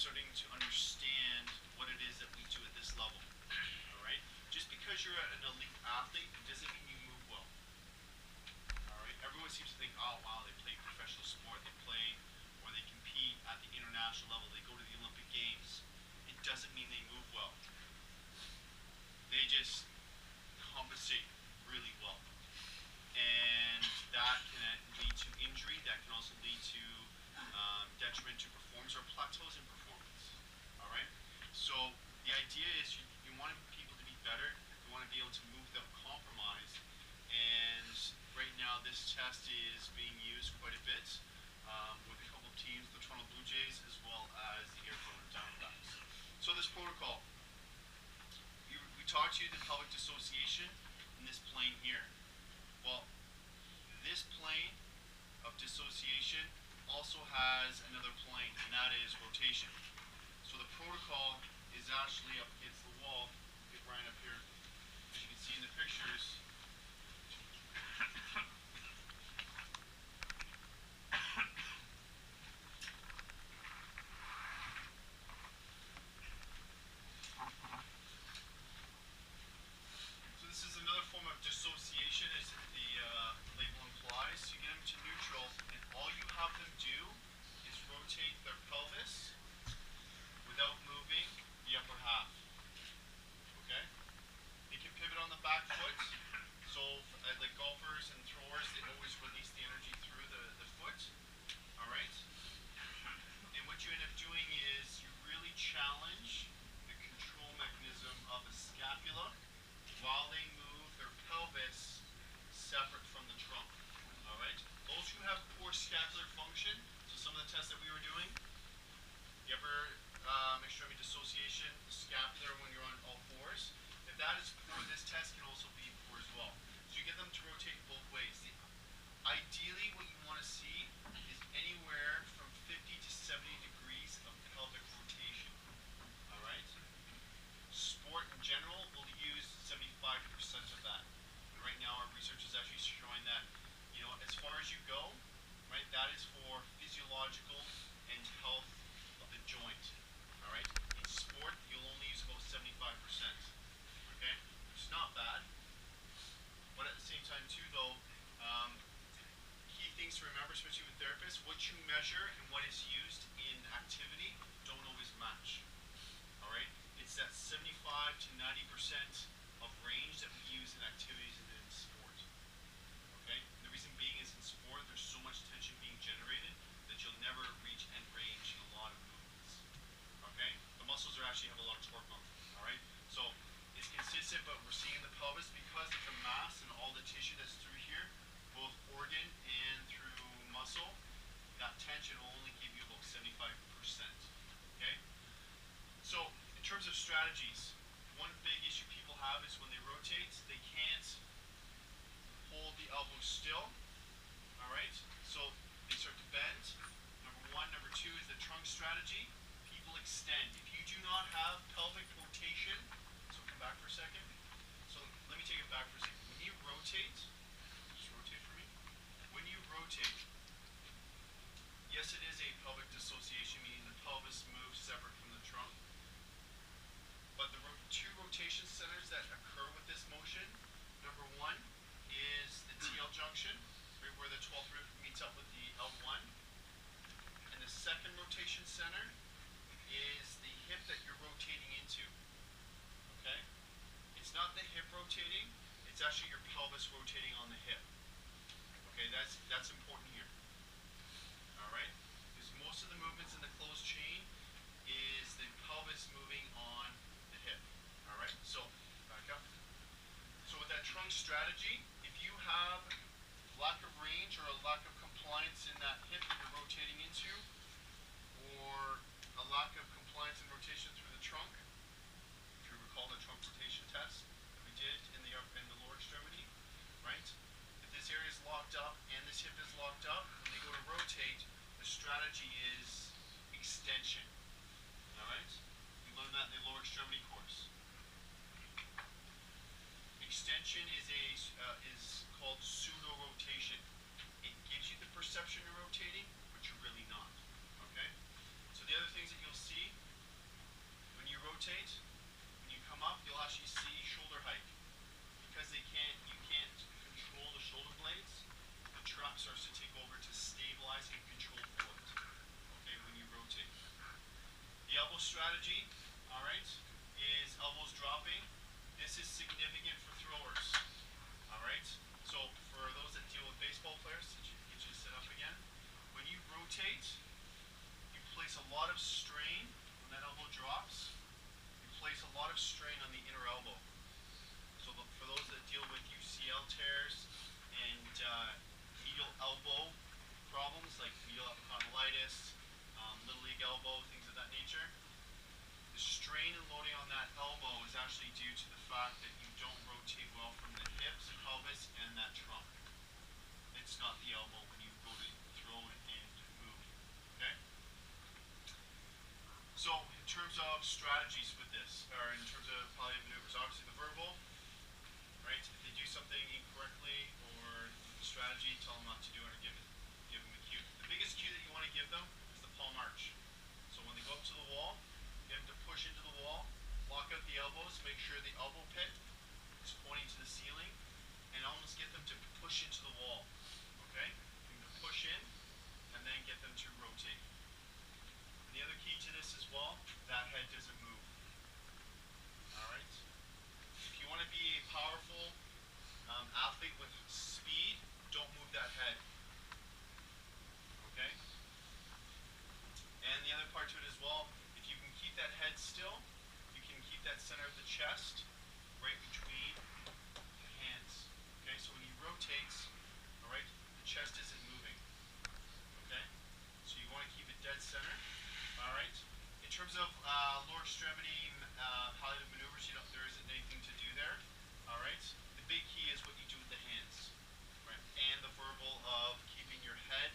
starting to understand what it is that we do at this level. All right? Just because you're an elite athlete doesn't mean you move well. All right? Everyone seems to think, oh wow, they play professional sport, they play or they compete at the international level, they go to the Olympic Games. It doesn't mean they move well. They just compensate really well. And that can lead to injury, that can also lead to detriment to performance or plateaus in performance. All right? So the idea is you want people to be better, you want to be able to move without compromise, and right now this test is being used quite a bit with a couple of teams, the Toronto Blue Jays as well as the Arizona Diamondbacks. So this protocol, we taught you the pelvic dissociation in this plane here. Well, this plane of dissociation also has another plane, and that is rotation. So the protocol is actually up against the wall. Get Brian up here. As you can see in the pictures, so this is another form of dissociation, as the label implies. You get them to neutral, and all you have them do is rotate their pelvis without moving the upper half. Okay? They can pivot on the back foot. So like golfers and throwers, they always release the energy through the foot. Alright? And what you end up doing is you really challenge the control mechanism of the scapula while they move their pelvis separate from the trunk. Alright? Those who have poor scapular function, so some of the tests that we were doing, you ever extremity dissociation, scapular when you're on all fours? If that is poor, this test can also be poor as well. So you get them to rotate both ways. Ideally, what you want to see is anywhere from 50 to 70 degrees of pelvic rotation. Alright? Sport in general will use 75% of that. And right now our research is actually showing that, you know, as far as you go, right, that is for physiological and health of the joint. Alright? In sport, you'll only use about 75%. Okay? Which is not bad. But at the same time too though, key things to remember, especially with therapists, what you measure and what is used in activity don't always match. Alright? It's that 75 to 90% of range that we use in activities and in sport. Okay? And the reason being is in sport there's so much tension being generated that you'll never reach end range in a lot of movements. Okay? The muscles actually have a lot of torque on them. Alright? So it's consistent, but we're seeing the pelvis because of the mass and all the tissue that's through here, both organ and through muscle, that tension will only give you about 75%. Okay? So in terms of strategies, one big issue people have is when they rotate, they can't hold the elbow still. Alright? So they start to bend. Number one. Number two is the trunk strategy. People extend. If you do not have pelvic rotation, so come back for a second. So let me take it back for a second. When you rotate, just rotate for me. When you rotate, yes, it is a pelvic dissociation, meaning the pelvis moves separate from the trunk. But the two rotation centers that occur with this motion, number one is the TL junction, right where the 12th rib meets up with the L1. And the second rotation center is the hip that you're rotating into. Okay? It's not the hip rotating, it's actually your pelvis rotating on the hip. Okay, that's important here. Alright? Because most of the movements in the closed chain is the pelvis moving on the hip. Alright? So, back up. So with that trunk strategy, if you have lack of range or a lack of compliance in that hip that you're rotating into, or a lack of compliance and rotation through the trunk, if you recall the trunk rotation test that we did in the lower extremity, right? If this area is locked up and this hip is locked up, when they go to rotate, the strategy is extension. Alright? You learned that in the lower extremity course. Extension is called pseudo-rotation. It gives you the perception you're rotating, but you're really not. Okay? So the other things that you'll see rotate, when you come up, you'll actually see shoulder height. Because you can't control the shoulder blades, the trap starts to take over to stabilize and control forward. Okay, when you rotate. The elbow strategy, all right, is elbows dropping. This is significant for throwers. All right. So for those that deal with baseball players, get you to sit up again. When you rotate, you place a lot of strain when that elbow drops. You place a lot of strain on the inner elbow. So for those that deal with UCL tears and medial elbow problems like medial epicondylitis, little league elbow, things of that nature, the strain and loading on that elbow is actually due to the fact that you don't rotate well from the hips, pelvis, and that trunk. It's not the elbow when you go to throw and move. Okay? So in terms of strategies with this, or in terms of palliative maneuvers, obviously the verbal, right? If they do something incorrectly or with the strategy, tell them not to do it or give them a cue. The biggest cue that you want to give them is the palm arch. So when they go up to the wall, get them to push into the wall, lock out the elbows, make sure the elbow pit is pointing to the ceiling, and almost get them to push into the wall. Okay? Get them to push in, and then get them to rotate. And the other key to this as well, that head doesn't move. Alright? If you want to be a powerful athlete with speed, don't move that head. Okay? And the other part to it as well, if you can keep that head still, you can keep that center of the chest right between the hands. Okay, so when you rotate, all right, the chest isn't moving. Okay, so you want to keep it dead center. All right. In terms of lower extremity palliative maneuvers, there isn't anything to do there. All right. The big key is what you do with the hands, right, and the verbal of keeping your head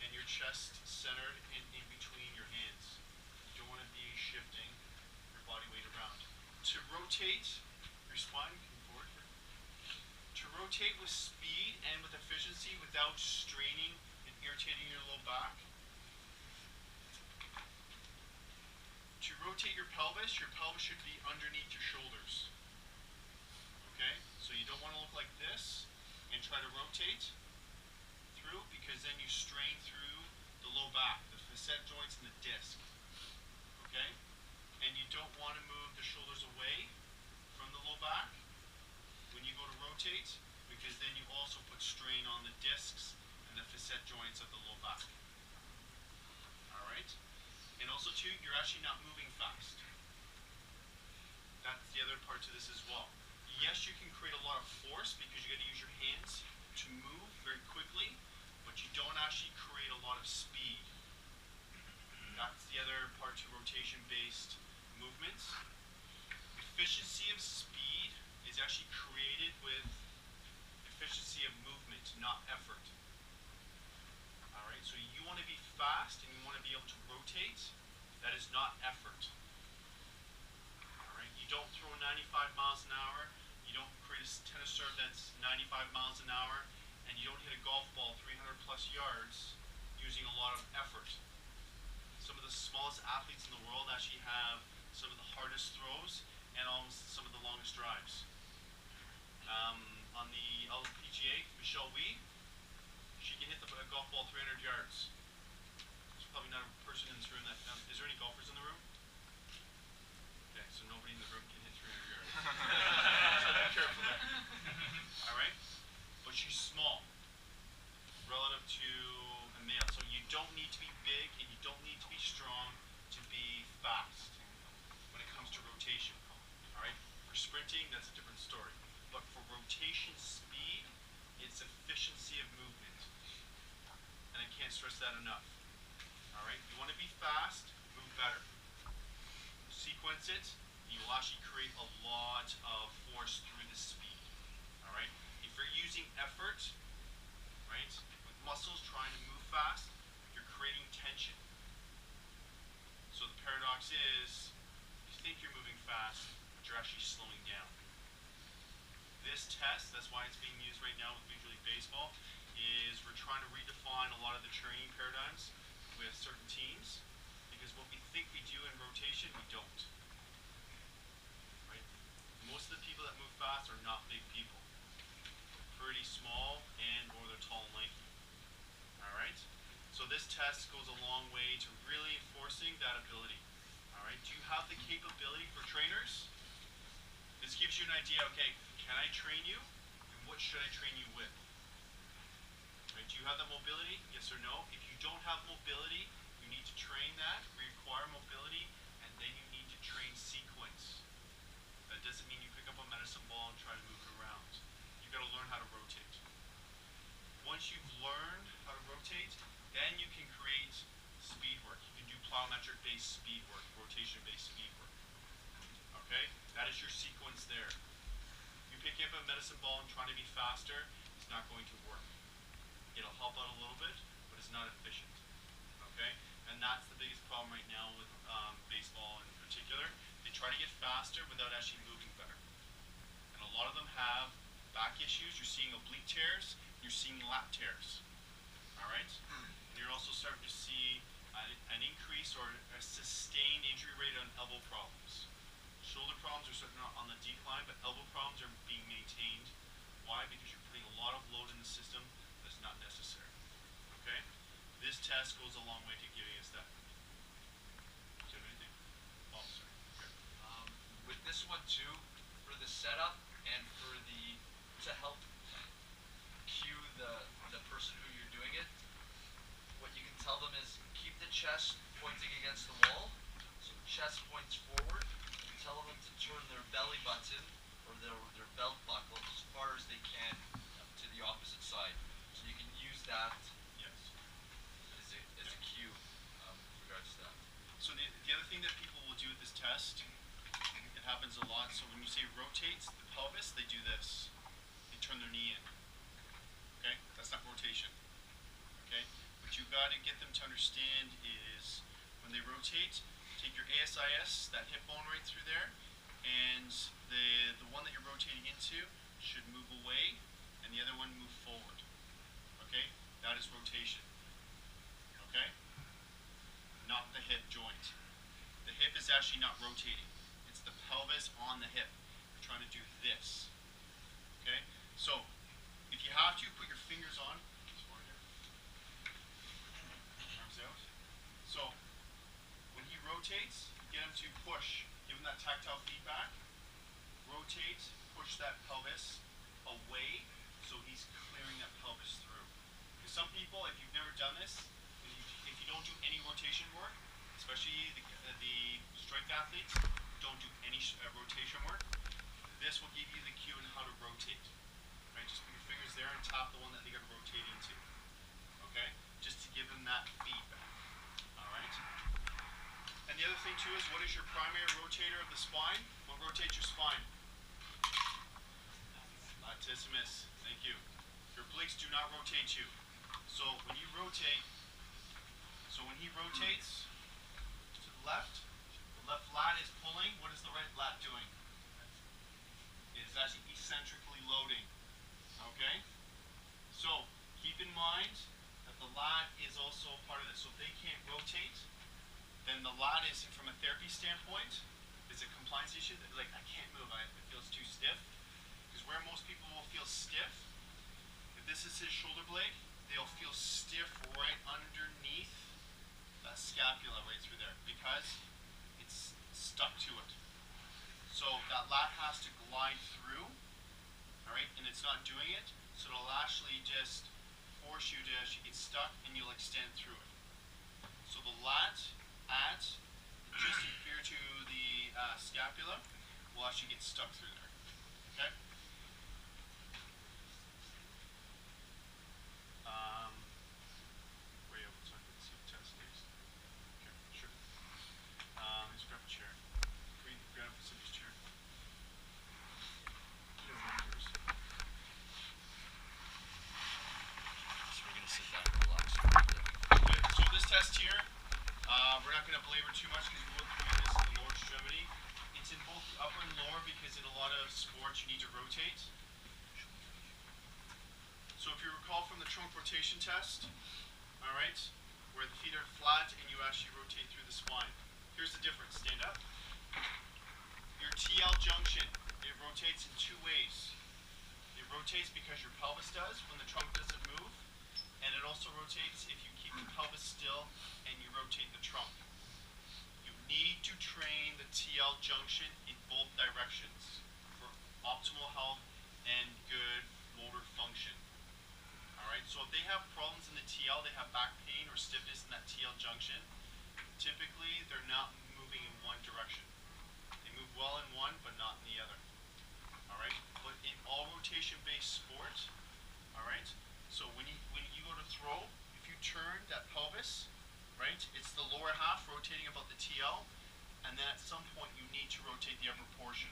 and your chest centered in between your hands. You don't want to be shifting your body weight around. To rotate your spine, come forward here. To rotate with speed and with efficiency without straining and irritating your low back. To rotate your pelvis should be underneath your shoulders. Okay? So you don't want to look like this and try to rotate through, because then you strain through the low back, the facet joints and the disc. Okay? And you don't want to move the shoulders away from the low back when you go to rotate, because then you also put strain on the discs and the facet joints of the low back. Alright? And also too, you're actually not moving fast. That's the other part to this as well. Yes, you can create a lot of force because you got to use your hands to move very quickly, but you don't actually create a lot of speed. That's the other part to rotation-based movements. Efficiency of speed is actually created with efficiency of movement, not effort. Alright, so you want to be fast and you want to be able to rotate. That is not effort. Alright, you don't throw 95 miles an hour, you don't create a tennis serve that's 95 miles an hour, and you don't hit a golf ball 300 plus yards using a lot of effort. Some of the smallest athletes in the world actually have some of the hardest throws and almost some of the longest drives. On the LPGA, Michelle Wee, she can hit a golf ball 300 yards. There's probably not a person in this room that... is there any golfers in the room? Okay, so nobody in the room can hit 300 yards. So be careful there. Alright? But she's small relative to a male. So you don't need to be big and you don't need to be strong to be fast when it comes to rotation. Alright? For sprinting, that's a different story. But for rotation speed, it's efficiency of movement. And I can't stress that enough. Alright? You want to be fast, move better. Sequence it, you will actually create a lot of force through the speed. Alright? If you're using effort, right, with muscles trying to move fast, you're creating tension. So the paradox is, you think you're moving fast, but you're actually slowing down. This test, that's why it's being used right now with Major League Baseball, is we're trying to redefine a lot of the training paradigms with certain teams, because what we think we do in rotation, we don't. most of the people that move fast are not big people. Pretty small and or they're tall and lanky. Alright? So this test goes a long way to really enforcing that ability. Alright? Do you have the capability for trainers? This gives you an idea, okay, can I train you? And what should I train you with? Right? Do you have that mobility? Yes or no? If you don't have mobility, you need to train that, require mobility, and then you need to train sequence. That doesn't mean you pick up a medicine ball and try to move it around. You've got to learn how to rotate. Once you've learned how to rotate, then you can create speed work. You can do plyometric-based speed work, rotation-based speed work. Okay? That is your sequence there. You pick up a medicine ball and trying to be faster, it's not going to work. It'll help out a little bit, but it's not efficient. Okay? And that's the biggest problem right now with baseball in particular. They try to get faster without actually moving better. And a lot of them have back issues. You're seeing oblique tears, you're seeing lat tears. Alright? And you're also starting to see an increase or a sustained injury rate on elbow problems. Shoulder problems are certainly not on the decline, but elbow problems are being maintained. Why? Because you're putting a lot of load in the system that's not necessary. Okay? This test goes a long way to giving us that. Do you have anything? Oh, sorry. Okay. With this one too, for the setup and for the to help cue the person who you're doing it, what you can tell them is keep the chest pointing against the wall, so the chest points forward. Tell them to turn their belly button or their belt buckle as far as they can to the opposite side. So you can use that as a cue with regards to that. So the other thing that people will do with this test, it happens a lot. So when you say rotates the pelvis, they do this. They turn their knee in. Okay? That's not rotation. Okay? What you've got to get them to understand is when they rotate, take your ASIS, that hip bone right through there, and the one that you're rotating into should move away, and the other one move forward. Okay? That is rotation. Okay? Not the hip joint. The hip is actually not rotating. It's the pelvis on the hip. You're trying to do this. Okay? So, if you have to, put your fingers on. Arms out. So, when he rotates, get him to push. Give him that tactile feedback. Rotate, push that pelvis away so he's clearing that pelvis through. Because some people, if you've never done this, if you don't do any rotation work, especially the strength athletes, don't do any rotation work, this will give you the cue on how to rotate. Right? Just put your fingers there and tap the one that they got to rotate into. Okay? Just to give them that feedback. Alright? And the other thing too is, what is your primary rotator of the spine? What rotates your spine? Latissimus. Thank you. Your obliques do not rotate you. So when you rotate, when he rotates to the left lat is pulling. What is the right lat doing? It is actually eccentrically loading. Okay? So keep in mind that the lat is also part of this. So if they can't rotate, then the lat is, from a therapy standpoint, is a compliance issue. Like, I can't move, it feels too stiff. Because where most people will feel stiff, if this is his shoulder blade, they'll feel stiff right underneath that scapula right through there, because it's stuck to it. So that lat has to glide through, alright, and it's not doing it, so it'll actually just force you to actually get stuck, and you'll extend through it. So the lat at just inferior to the scapula will actually get stuck through there. Okay? Were you able to see the test, please? Okay, sure. Let's grab a chair. Grab Cindy's chair. So we're going to sit down and relax for a bit. Okay, so this test here, we're not going to belabor too much because we will do this in the lower extremity. It's in both the upper and lower because in a lot of sports you need to rotate. So if you recall from the trunk rotation test, alright, where the feet are flat and you actually rotate through the spine. Here's the difference. Stand up. your TL junction, it rotates in two ways. It rotates because your pelvis does when the trunk doesn't move, and it also rotates if you keep the pelvis still and you rotate the trunk. You need to train the TL junction in both directions for optimal health and good motor function. Alright, so if they have problems in the TL, they have back pain or stiffness in that TL junction, typically they're not moving in one direction. They move well in one, but not in the other. Alright, but in all rotation-based sport, alright, so when you go to throw, if you turn that pelvis, right, it's the lower half rotating about the TL, and then at some point you need to rotate the upper portion.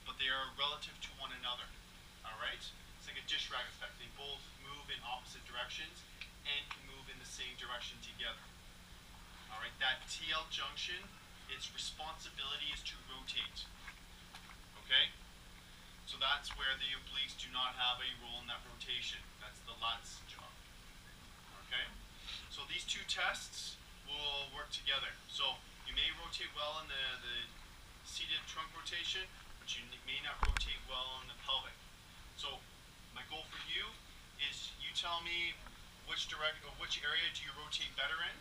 But they are relative to one another. Alright? It's like a dish rag effect. They both move in opposite directions and can move in the same direction together. Alright, that TL junction, its responsibility is to rotate. Okay? So that's where the obliques do not have a role in that rotation. That's the lats job. Okay? So these two tests will work together. So you may rotate well in the seated trunk rotation, but you may not rotate well in the pelvic. So my goal for you is you tell me which area do you rotate better in?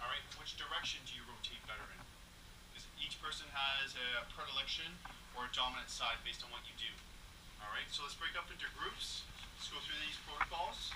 All right, which direction do you rotate better in? Because each person has a predilection or a dominant side based on what you do. All right, so let's break up into groups. Let's go through these protocols.